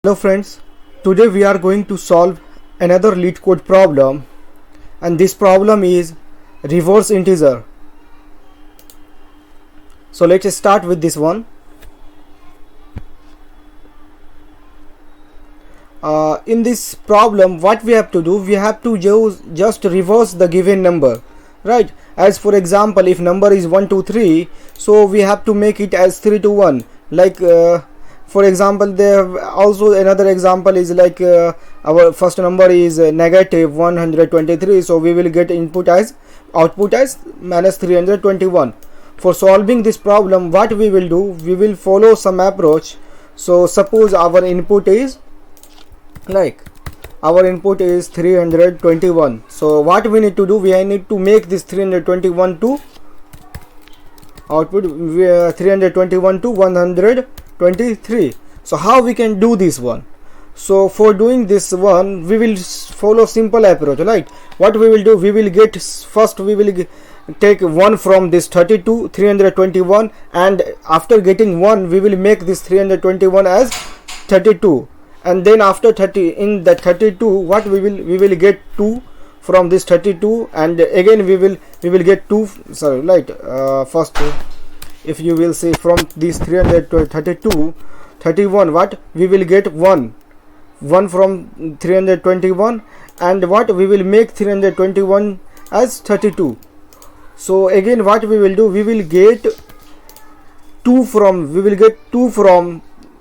Hello friends, today we are going to solve another LeetCode problem, and this problem is reverse integer. So let's start with this one. In this problem, what we have to do, we have to just reverse the given number, right? As for example, if number is 1 2 3, so we have to make it as 3 to 1, like for example, there also another example is like our first number is negative 123, so we will get output as minus 321. For solving this problem, what we will do, we will follow some approach. So suppose our input is 321. So what we need to do, we need to make this 321 to output 321 to 123. So how we can do this one? So for doing this one, we will follow simple approach, right? What we will do, we will get first, we will take 1 from this 321, and after getting 1, we will make this 321 as 32, and then after 30, in that 32, what we will get 2 from this 32, and again we will get 2, sorry, right? First, if you will see from this 332 31, what we will get 1 from 321, and what we will make 321 as 32. So again what we will do, we will get 2 from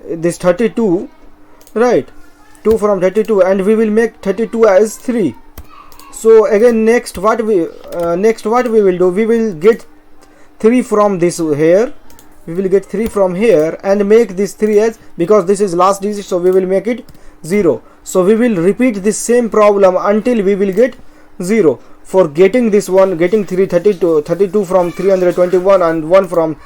this 32, right? 2 from 32, and we will make 32 as 3. So again next what we will do, we will get 3 from this here, we will get 3 from here and make this 3 as, because this is last digit, so we will make it 0. So we will repeat this same problem until we will get 0. For getting this one, getting 32 from 321 and 1 from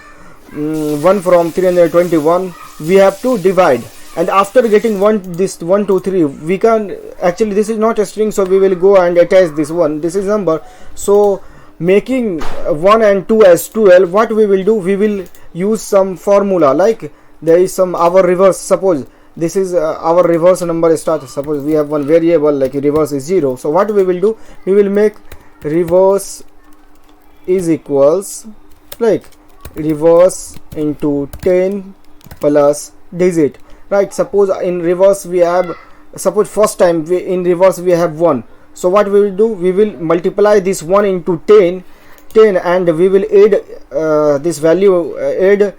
321, we have to divide. And after getting 1 2 3, we can actually, this is not a string, so we will go and attach this one, this is number. So making 1 and 2 as 12, what we will do, we will use some formula, like there is some our reverse. Suppose this is our reverse number start. Suppose we have one variable like reverse is 0. So what we will do, we will make reverse is equals like reverse into 10 plus digit, right? Suppose in reverse we have, suppose first time in reverse we have 1. So what we will do, we will multiply this 1 into 10, and we will add this value, add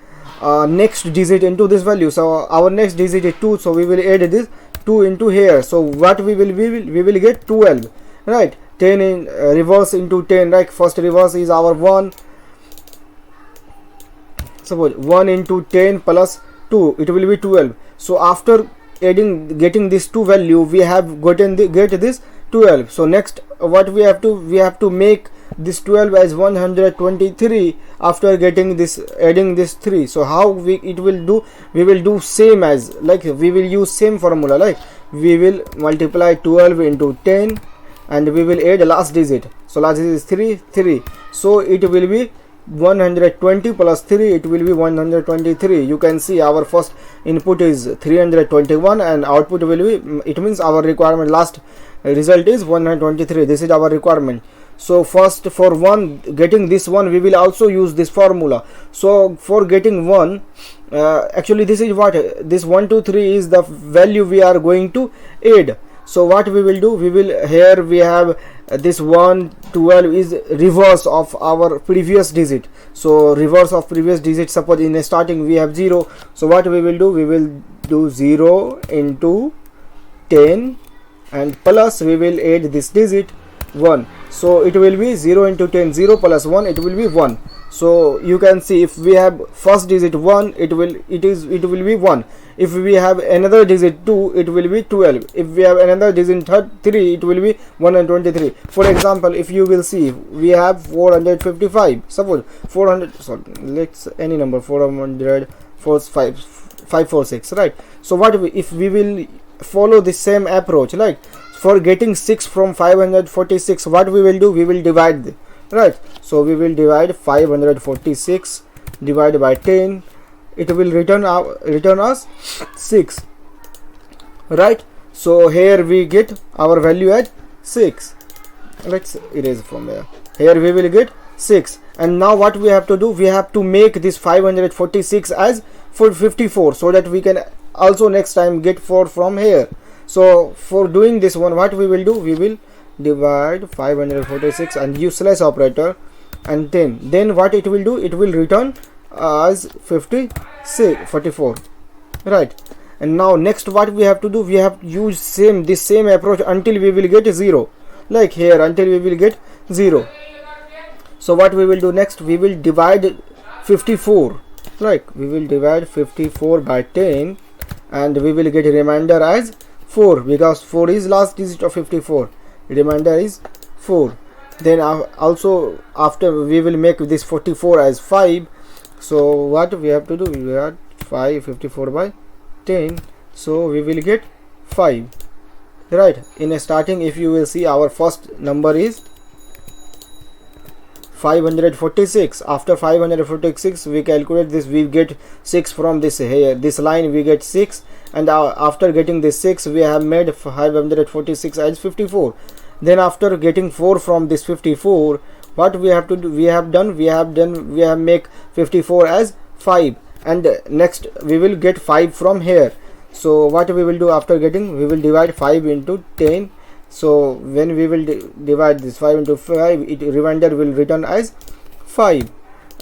next digit into this value. So our next digit is 2, so we will add this 2 into here. So what we will get 12, right? 10 in reverse into 10, right? First reverse is our 1. Suppose 1 into 10 plus 2, it will be 12. So after getting this 2 value, we have get this 12. So next what we have to make this 12 as 123 after getting this, adding this 3. So how we will do same as, like we will use same formula, like we will multiply 12 into 10 and we will add last digit. So last digit is 3. So it will be 120 plus 3, it will be 123. You can see our first input is 321 and output will be, it means our requirement last result is 123. This is our requirement. So first for getting this one, we will also use this formula. So for getting 1, actually this is what this 1 2 3 is the value we are going to add. So what we will do, here we have this 112 is reverse of our previous digit. So reverse of previous digit, suppose in the starting we have 0. So what we will do, we will do 0 into 10 and plus we will add this digit 1. So it will be 0 into 10, 0 plus 1, it will be 1. So you can see if we have first digit 1, it will be 1. If we have another digit 2, it will be 12. If we have another digit 3, it will be 123. For example, if you will see, we have 455. Suppose 400, sorry, let's any number, 400 546, right? So what if we will follow the same approach, like for getting 6 from 546, what we will do, we will divide, right? So we will divide 546 divided by 10, it will return us 6. right? So here we get our value at 6. Let's erase from there. Here we will get 6, and now what we have to do, we have to make this 546 as 454, so that we can also next time get 4 from here. So for doing this one, what we will do, we will divide 546 and use slash operator, and then what it will do, it will return as 44, right? And now next what we have to do, we have to use this same approach until we will get 0, like here, until we will get 0. So what we will do next, we will divide 54, right? We will divide 54 by 10, and we will get a remainder as 4, because 4 is last digit of 54. Remainder is 4. Then also after we will make this 44 as 5. So what we have to do, we add 54 by 10, so we will get 5, right? In a starting, if you will see, our first number is 546. After 546 we calculate this, we get 6 from this here, this line we get 6, and after getting this 6 we have made 546 as 54. Then after getting 4 from this 54, what we have to do, we have make 54 as 5, and next we will get 5 from here. So what we will do, after getting, we will divide 5 into 10. So when we will divide this 5 into 5, it remainder will return as 5.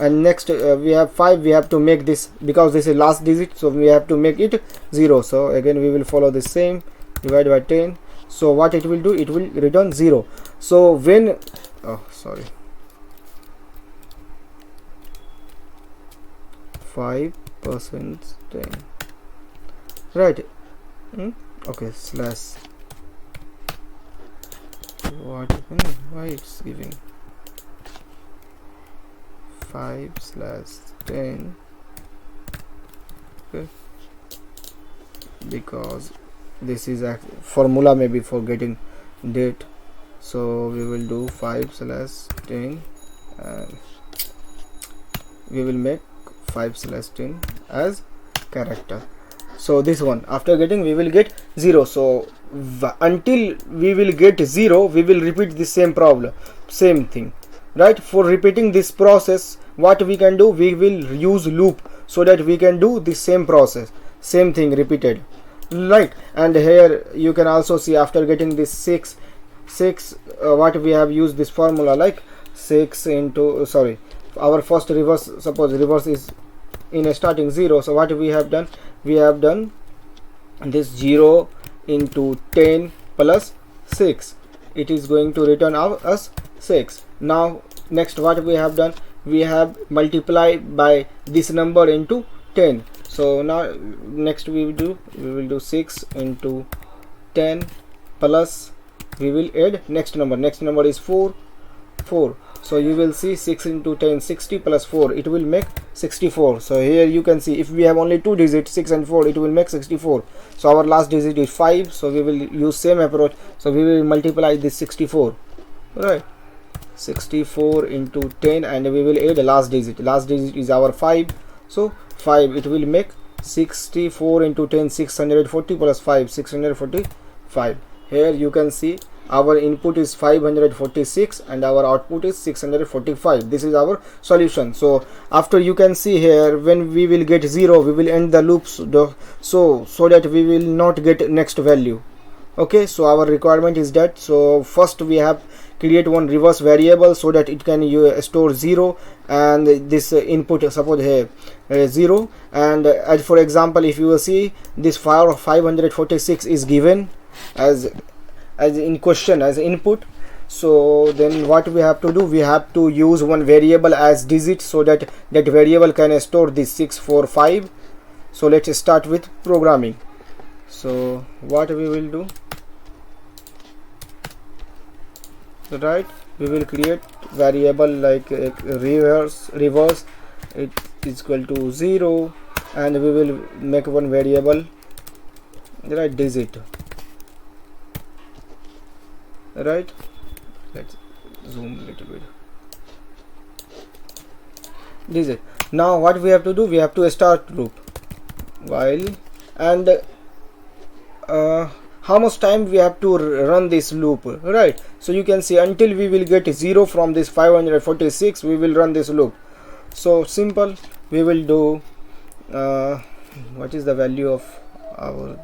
And next we have 5, we have to make this, because this is last digit, so we have to make it 0. So again we will follow the same, divide by 10. So what it will do, it will return 0. So when 5% 10, right? Okay, slash, why it's giving 5/10, okay, because this is a formula maybe for getting date. So we will do 5/10, and we will make 5/10 as character. So this one, after getting, we will get 0. So until we will get 0, we will repeat the same problem, same thing, right? For repeating this process, what we can do, we will use loop, so that we can do the same process, same thing repeated, right? And here you can also see, after getting this 6, what we have used this formula, like 6 into, sorry, our first reverse, suppose reverse is in a starting 0. So what we have done, we have done this 0 into 10 plus 6, it is going to return us 6. Now next what we have done, we have multiplied by this number into 10. So now next we will do 6 into 10 plus, we will add next number is 4. So you will see 6 into 10, 60 plus 4, it will make 64. So here you can see, if we have only 2 digits, 6 and 4, it will make 64. So our last digit is 5, so we will use same approach. So we will multiply this 64, right? 64 into 10, and we will add the last digit is our 5. So 5, it will make 64 into 10, 640 plus 5, 645. Here you can see our input is 546 and our output is 645. This is our solution. So after, you can see here, when we will get 0, we will end the loops, so that we will not get next value. Okay, so our requirement is that. So first we have create one reverse variable, so that it can store 0, and this input, suppose here 0, and as for example, if you will see, this 546 is given as in question as input. So then what we have to do, we have to use one variable as digit, so that variable can store this 645. So let's start with programming. So what we will do, right, we will create variable like reverse, it is equal to 0, and we will make one variable, right, digit, right? Let's zoom a little bit. Digit. Now what we have to do, we have to start loop while, and how much time we have to run this loop, right? So you can see until we will get 0 from this 546 we will run this loop. So simple, we will do what is the value of our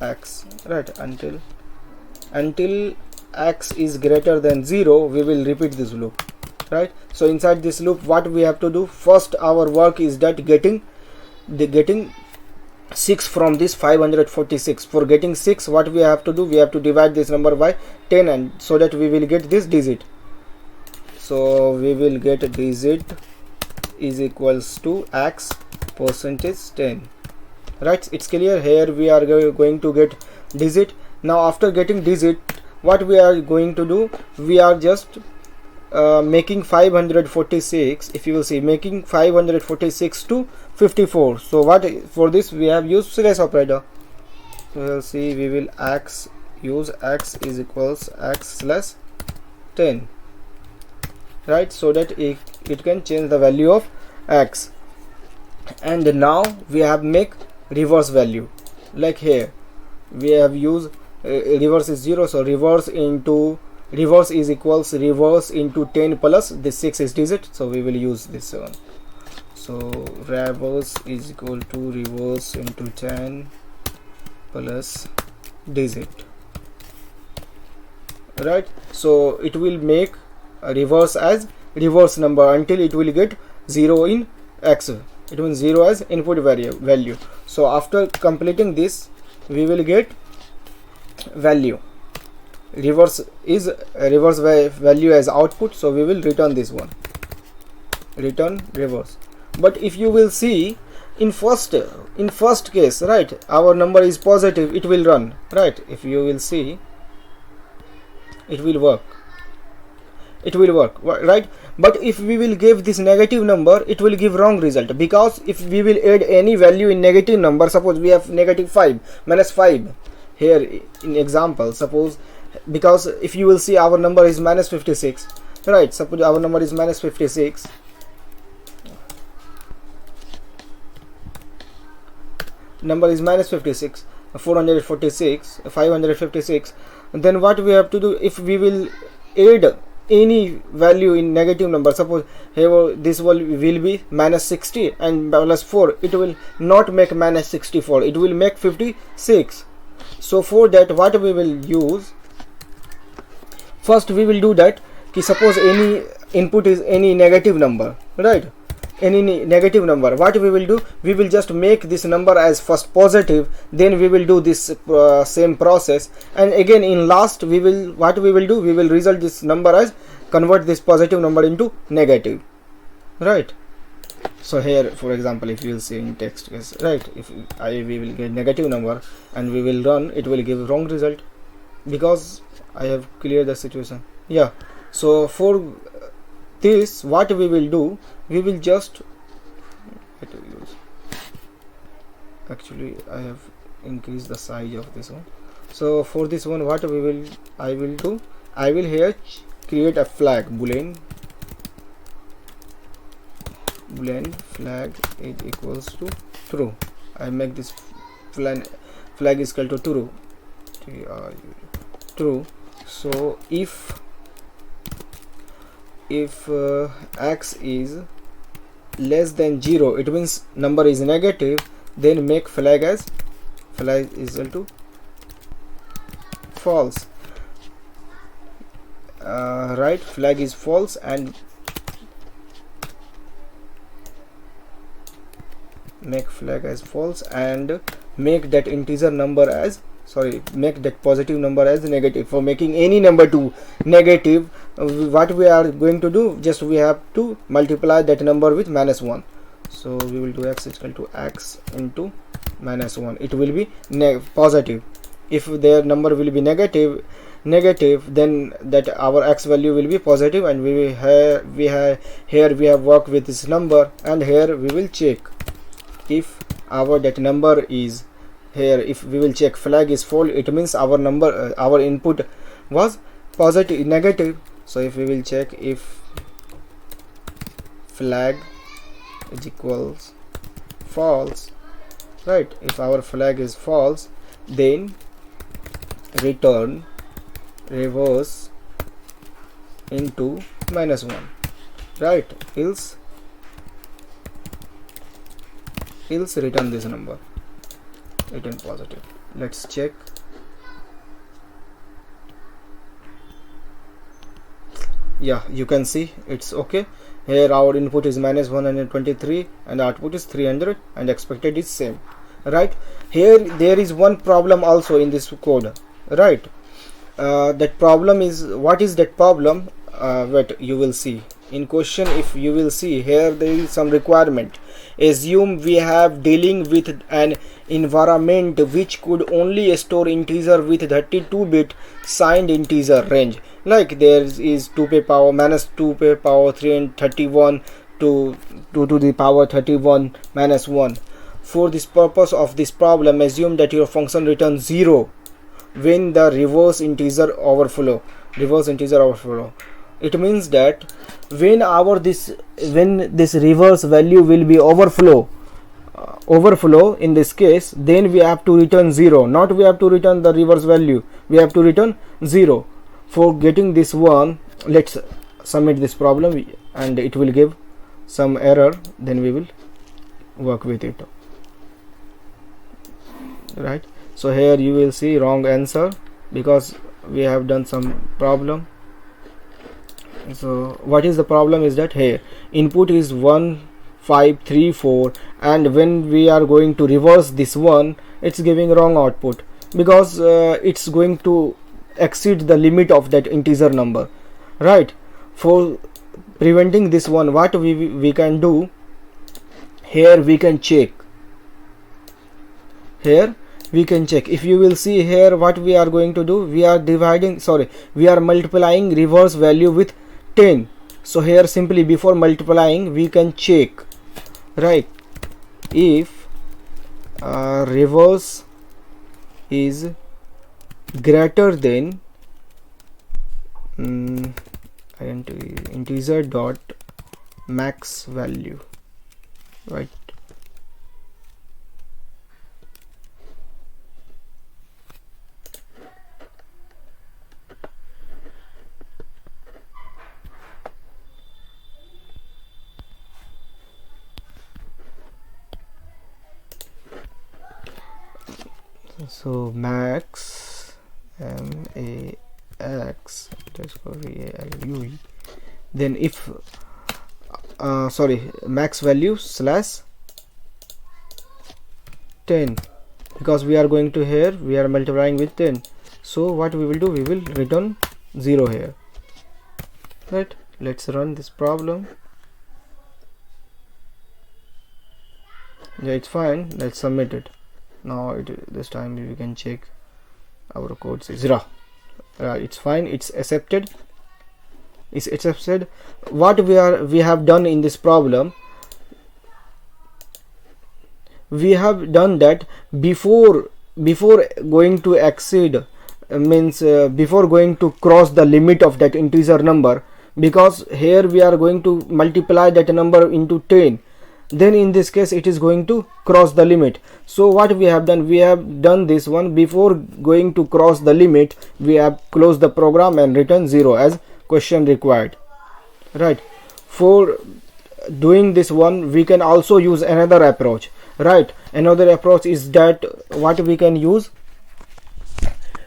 x, right? Until x is greater than 0 we will repeat this loop, right? So inside this loop what we have to do, first our work is that getting 6 from this 546. For getting 6 what we have to do, we have to divide this number by 10 and so that we will get this digit. So we will get digit is equals to x percentage 10, right? It's clear. Here we are going to get digit. Now after getting digit what we are going to do, we are just making 546, if you will see, making 546 to 54. So what for this we have used slash operator. So we will see, we will use x is equals x slash 10, right? So that it can change the value of x. And now we have make reverse value, like here we have used reverse is 0, so reverse is equals reverse into 10 plus this 6 is digit, so we will use this one. So reverse is equal to reverse into 10 plus digit, right? So it will make a reverse as reverse number until it will get 0 in x. It means 0 as input value. So after completing this we will get value. Reverse is reverse value as output, so we will return this one, return reverse. But if you will see in first case, right, our number is positive, it will run, right? If you will see, it will work, right? But if we will give this negative number, it will give wrong result, because if we will add any value in negative number, suppose we have negative 5 minus 5 here in example, suppose, because if you will see our number is minus 56, right? Suppose our number is minus 56, number is minus 56, 446, 556. Then what we have to do, if we will add any value in negative number, suppose here this will be minus 60 and plus 4, it will not make minus 64, it will make 56. So for that what we will use, first we will do that, suppose any input is any negative number, right? Any negative number, what we will do, we will just make this number as first positive, then we will do this same process, and again in last we will, what we will do, we will result this number as convert this positive number into negative, right? So here for example, if you will see in text, yes, right, if we will get negative number and we will run, it will give wrong result, because I have cleared the situation. Yeah, so for this what we will do, we will just actually I have increased the size of this one. So for this one what we will, I will here create a flag, boolean flag is equals to true. I make this flag is equal to true. So if x is less than 0, it means number is negative, then make flag is equal to false, right? Flag is false, and make flag as false, and make that integer number as, make that positive number as negative. For making any number to negative, what we are going to do, just we have to multiply that number with -1. So we will do x is equal to x into -1, it will be positive. If their number will be negative, then that our x value will be positive, and we have worked with this number, and here we will check if our that number is here. If we will check flag is false, it means our number our input was negative. So if we will check if flag is equals false, right? If our flag is false, then return reverse into -1, right? Else return this number, return positive. Let's check. Yeah, you can see it's okay. Here our input is -123 and output is 300 and expected is same, right? Here there is one problem also in this code, right? That problem is, what is that problem? Wait, you will see in question. If you will see here, there is some requirement. Assume we have dealing with an environment which could only store integer with 32-bit signed integer range, like there is 2 to the power -2 to the power 331 to 2 to the power 31 -1. For this purpose of this problem, assume that your function returns 0 when the reverse integer overflow. It means that when this reverse value will be overflow in this case, then we have to return 0. Not we have to return the reverse value, we have to return 0. For getting this one, let's submit this problem and it will give some error, then we will work with it, right? So here you will see wrong answer because we have done some problem. So what is the problem is that here input is 1534, and when we are going to reverse this one, it's giving wrong output because it's going to exceed the limit of that integer number, right? For preventing this one, what we can do here, we can check. If you will see here, what we are going to do, we are multiplying reverse value with 10. So here simply before multiplying we can check, right? If reverse is greater than integer dot max value, right? So max, max value, then if max value slash 10, because we are going to here, we are multiplying with 10. So what we will do, we will return 0 here, right? Let's run this problem. Yeah, it's fine. Let's submit it. Now this time we can check our code says 0. It's fine, it's accepted. What we have done in this problem, we have done that before going to exceed, before going to cross the limit of that integer number, because here we are going to multiply that number into 10, then in this case it is going to cross the limit. So what we have done this one, before going to cross the limit, we have closed the program and written 0 as question required, right? For doing this one, we can also use another approach, right? Another approach is that what we can use,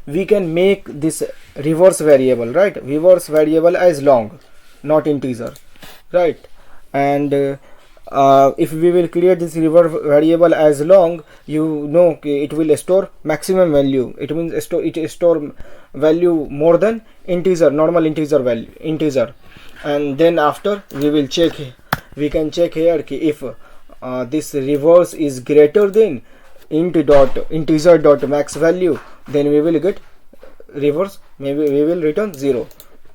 we can make this reverse variable, right? Reverse variable as long, not integer, right? And if we will create this reverse variable as long, you know it will store maximum value. It means it store value more than integer, normal integer, and then after we will check. We can check here if this reverse is greater than integer dot max value, then we will get reverse. Maybe we will return 0.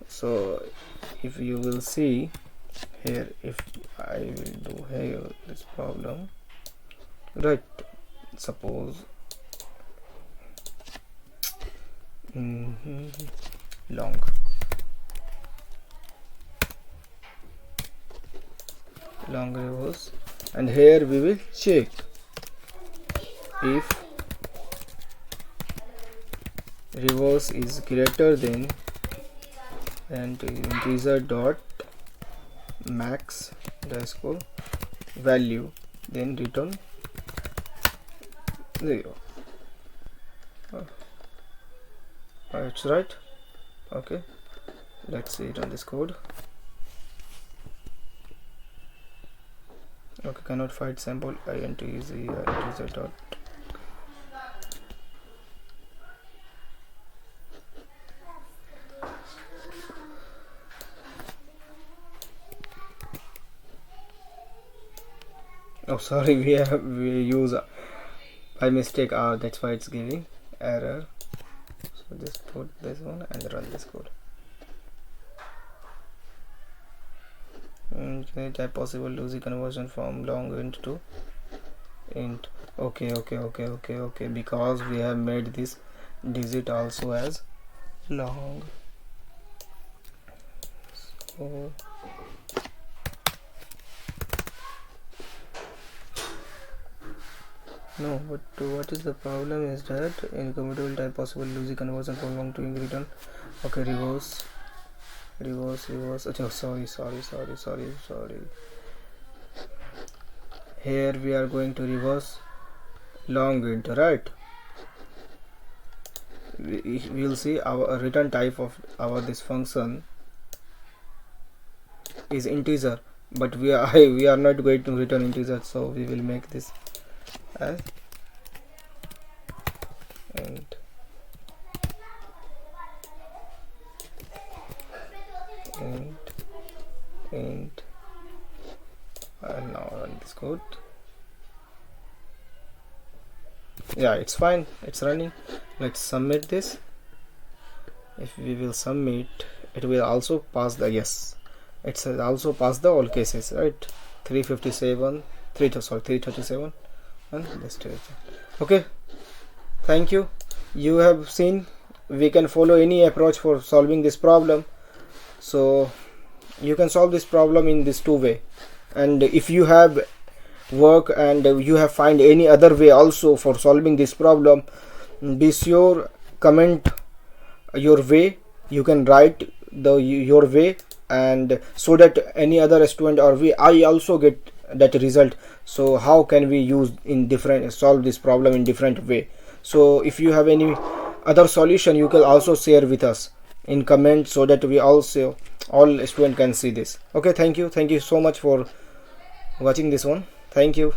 So if you will see here, if I will do here this problem, right? Suppose long reverse and here we will check if reverse is greater than and integer dot max underscore value, then return 0. It's right. Okay, let's see it on this code. Okay, cannot find sample int is integer dot. Oh, sorry, we use by mistake R, that's why it's giving error. So just put this one and run this code. Okay, type possible logic conversion from long int to int. Okay, because we have made this digit also as long. So no, but what is the problem is that incommutable type possible logic conversion from long to int return. Okay, reverse. Oh, sorry. Here we are going to reverse long int, right? We will see our return type of our this function is integer, but we are not going to return integer, so we will make this as int. And now run this code. Yeah, it's fine, it's running. Let's submit this. If we will submit, it will also pass the yes. It's also pass the all cases, right? 337 and this. Okay, thank you. You have seen we can follow any approach for solving this problem. So you can solve this problem in this two way, and if you have work and you have find any other way also for solving this problem, be sure comment your way. You can write your way, and so that any other student or I also get that result. So how can we use in different solve this problem in different way? So if you have any other solution, you can also share with us in comment, so that we also all students can see this. Okay, thank you so much for watching this one. Thank you.